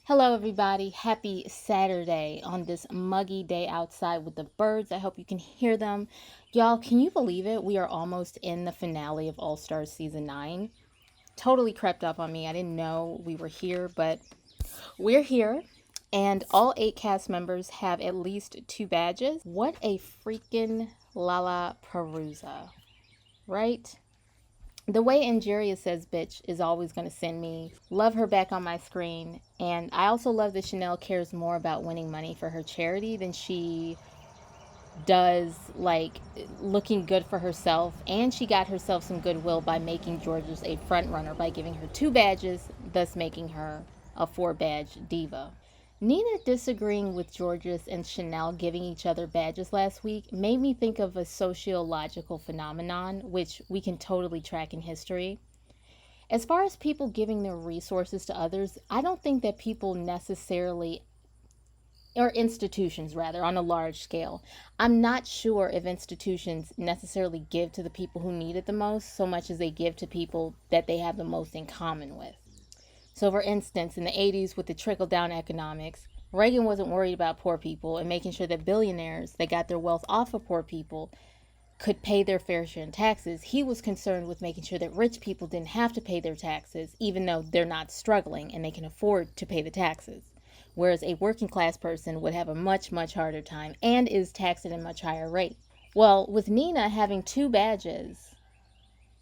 Hello, everybody. Happy Saturday on this muggy day outside with the birds. I hope you can hear them. Y'all, can you believe it? We are almost in the finale of All Stars Season 9. Totally crept up on me. I didn't know we were here, but we're here. And all 8 cast members have at least 2 badges. What a freaking Lalaparuza, right? The way Angeria says bitch is always going to send me. Love her back on my screen. And I also love that Chanel cares more about winning money for her charity than she does like looking good for herself. And she got herself some goodwill by making Georges a front runner by giving her 2 badges, thus making her a 4-badge diva. Nina disagreeing with Georges and Chanel giving each other badges last week made me think of a sociological phenomenon, which we can totally track in history. As far as people giving their resources to others, I don't think that people necessarily, or institutions rather, on a large scale, I'm not sure if institutions necessarily give to the people who need it the most so much as they give to people that they have the most in common with. So, for instance, in the 80s with the trickle-down economics, Reagan wasn't worried about poor people and making sure that billionaires that got their wealth off of poor people could pay their fair share in taxes. He was concerned with making sure that rich people didn't have to pay their taxes, even though they're not struggling and they can afford to pay the taxes. Whereas a working class person would have a much, much harder time and is taxed at a much higher rate. Well, with Nina having 2 badges,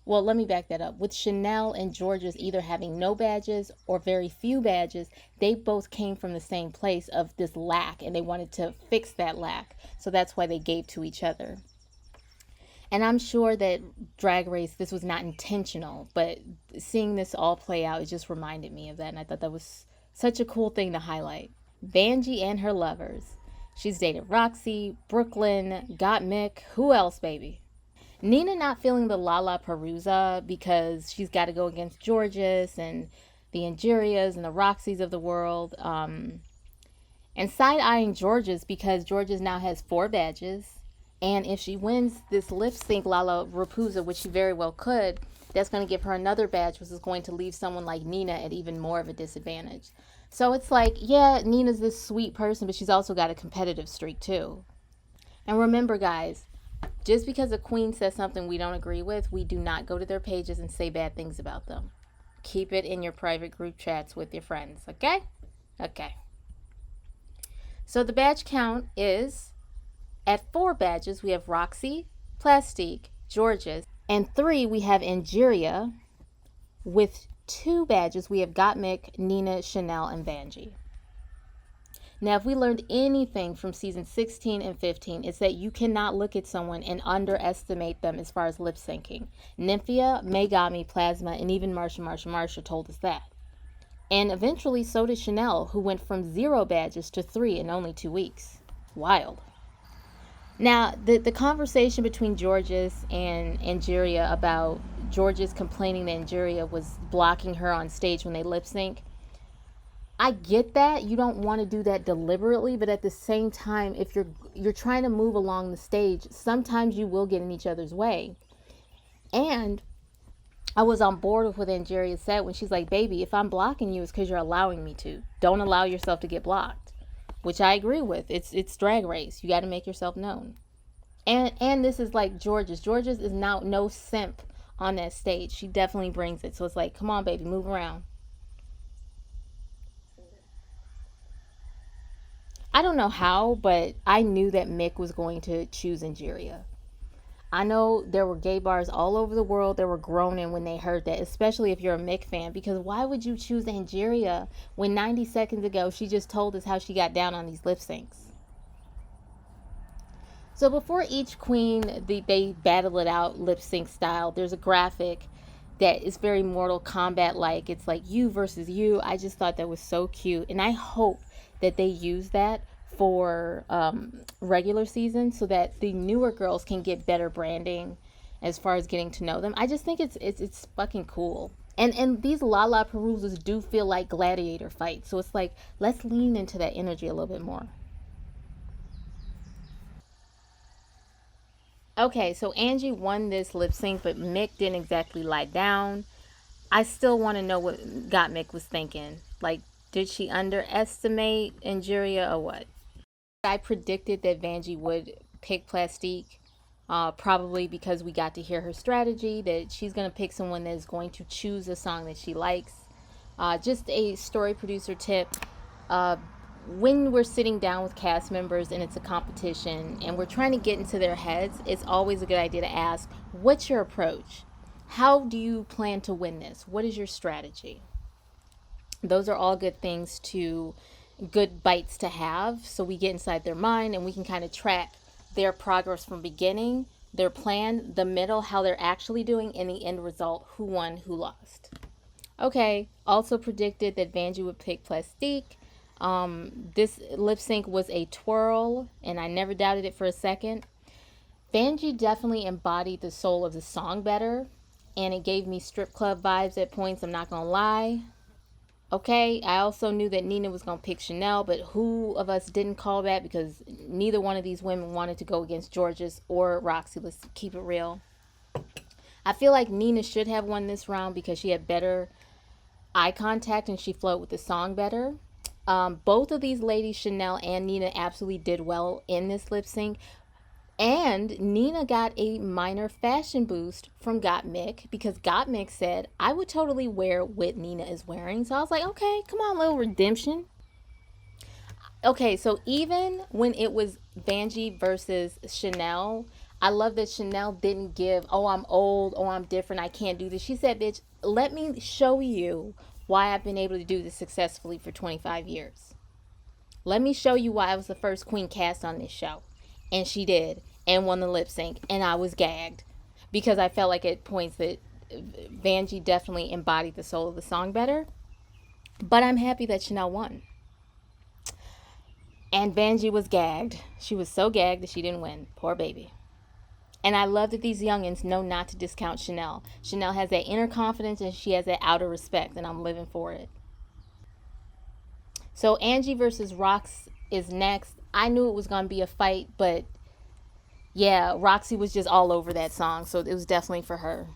well, let me back that up. With Chanel and Georges either having no badges or very few badges, they both came from the same place of this lack, and they wanted to fix that lack. So that's why they gave to each other. And I'm sure that Drag Race, this was not intentional, but seeing this all play out, it just reminded me of that. And I thought that was such a cool thing to highlight. Vanjie and her lovers. She's dated Roxy, Brooklyn, got Mick. Who else, baby? Nina not feeling the Lalaparuza because she's got to go against Georges and the Angerias and the Roxys of the world. And side-eyeing Georges because Georges now has 4 badges. And if she wins this Lipsync Lalaparuza, which she very well could, that's going to give her another badge, which is going to leave someone like Nina at even more of a disadvantage. So it's like, yeah, Nina's this sweet person, but she's also got a competitive streak too. And remember, guys, just because a queen says something we don't agree with, we do not go to their pages and say bad things about them. Keep it in your private group chats with your friends, okay? Okay. So the badge count is, at 4 badges, we have Roxy, Plastique, Georges, and 3, we have Angeria. With 2 badges, we have Gottmik, Nina, Chanel, and Vanjie. Now, if we learned anything from season 16 and 15, it's that you cannot look at someone and underestimate them as far as lip syncing. Nymphia, Megami, Plasma, and even Marsha told us that. And eventually, so did Chanel, who went from 0 badges to 3 in only 2 weeks. Wild. Now, the conversation between Georges and Angeria about Georges complaining that Angeria was blocking her on stage when they lip sync, I get that. You don't want to do that deliberately, but at the same time, if you're trying to move along the stage, sometimes you will get in each other's way. And I was on board with what Angeria said when she's like, baby, if I'm blocking you, it's because you're allowing me to. Don't allow yourself to get blocked, which I agree with. It's Drag Race. You got to make yourself known. And this is like Georges. Georges is now no simp on that stage. She definitely brings it. So it's like, come on, baby, move around. I don't know how, but I knew that Mick was going to choose Angeria. I know there were gay bars all over the world that were groaning when they heard that, especially if you're a Mick fan, because why would you choose Angeria when 90 seconds ago she just told us how she got down on these lip syncs? So before each queen, they battle it out lip sync style, there's a graphic that is very Mortal Kombat-like. It's like you versus you. I just thought that was so cute, and I hope that they use that for regular season so that the newer girls can get better branding as far as getting to know them. I just think it's fucking cool. And these Lalaparuzas do feel like gladiator fights. So it's like, let's lean into that energy a little bit more. Okay, so Angie won this lip sync, but Mick didn't exactly lie down. I still want to know what Gottmik was thinking. Like, Did she underestimate Injuria or what? I predicted that Vanjie would pick Plastique, probably because we got to hear her strategy that she's going to pick someone that is going to choose a song that she likes. Just a story producer tip. Uh, when we're sitting down with cast members and it's a competition and we're trying to get into their heads, it's always a good idea to ask, what's your approach? How do you plan to win this? What is your strategy? Those are all good things to good bites to have, so we get inside their mind and we can kind of track their progress from beginning, their plan, the middle, how they're actually doing, and the end result, who won, who lost. Okay, also predicted that Vanjie would pick Plastique. This lip sync was a twirl, and I never doubted it for a second. Vanjie definitely embodied the soul of the song better, and it gave me strip club vibes at points, I'm not gonna lie. Okay, I also knew that Nina was going to pick Chanel, but who of us didn't call that? Because neither one of these women wanted to go against Georges or Roxy. Let's keep it real. I feel like Nina should have won this round because she had better eye contact and she flowed with the song better. Both of these ladies, Chanel and Nina, absolutely did well in this lip sync. And Nina got a minor fashion boost from Gottmik because Gottmik said, I would totally wear what Nina is wearing. So I was like, okay, come on, little redemption. Okay, so even when it was Vanjie versus Chanel, I love that Chanel didn't give, oh, I'm old, oh, I'm different, I can't do this. She said, bitch, let me show you why I've been able to do this successfully for 25 years. Let me show you why I was the first queen cast on this show. And she did, and won the lip sync, and I was gagged because I felt like at points that Vanjie definitely embodied the soul of the song better. But I'm happy that Chanel won. And Vanjie was gagged. She was so gagged that she didn't win. Poor baby. And I love that these youngins know not to discount Chanel. Chanel has that inner confidence and she has that outer respect, and I'm living for it. So Angie versus Rox is next. I knew it was going to be a fight, but yeah, Roxy was just all over that song, so it was definitely for her.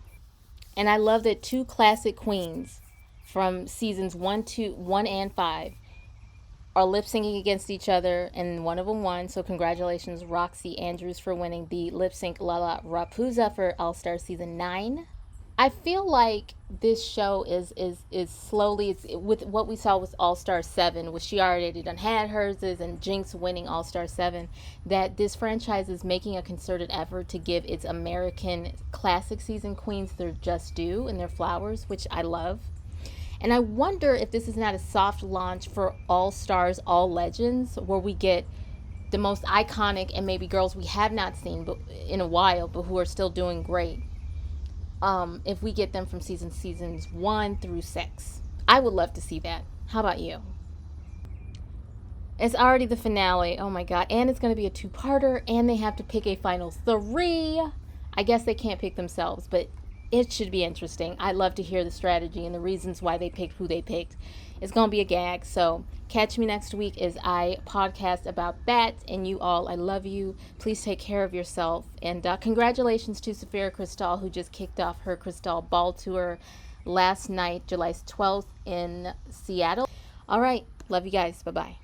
And I love that two classic queens from seasons 1 and 5 are lip syncing against each other, and one of them won. So congratulations, Roxy Andrews, for winning the lip sync Lalaparuza for All Star season 9. I feel like this show is slowly, it's with what we saw with All Star 7, which she already done had hers, and Jinx winning All Star 7, that this franchise is making a concerted effort to give its American classic season queens their just due and their flowers, which I love. And I wonder if this is not a soft launch for All Stars, All Legends, where we get the most iconic and maybe girls we have not seen but in a while, but who are still doing great. If we get them from seasons 1 through 6. I would love to see that. How about you? It's already the finale. Oh my god. And it's going to be a 2-parter, and they have to pick a final 3. I guess they can't pick themselves, but it should be interesting. I'd love to hear the strategy and the reasons why they picked who they picked. It's going to be a gag. So catch me next week as I podcast about that. And you all, I love you. Please take care of yourself. And congratulations to Safira Cristal, who just kicked off her Cristal Ball Tour last night, July 12th in Seattle. All right. Love you guys. Bye-bye.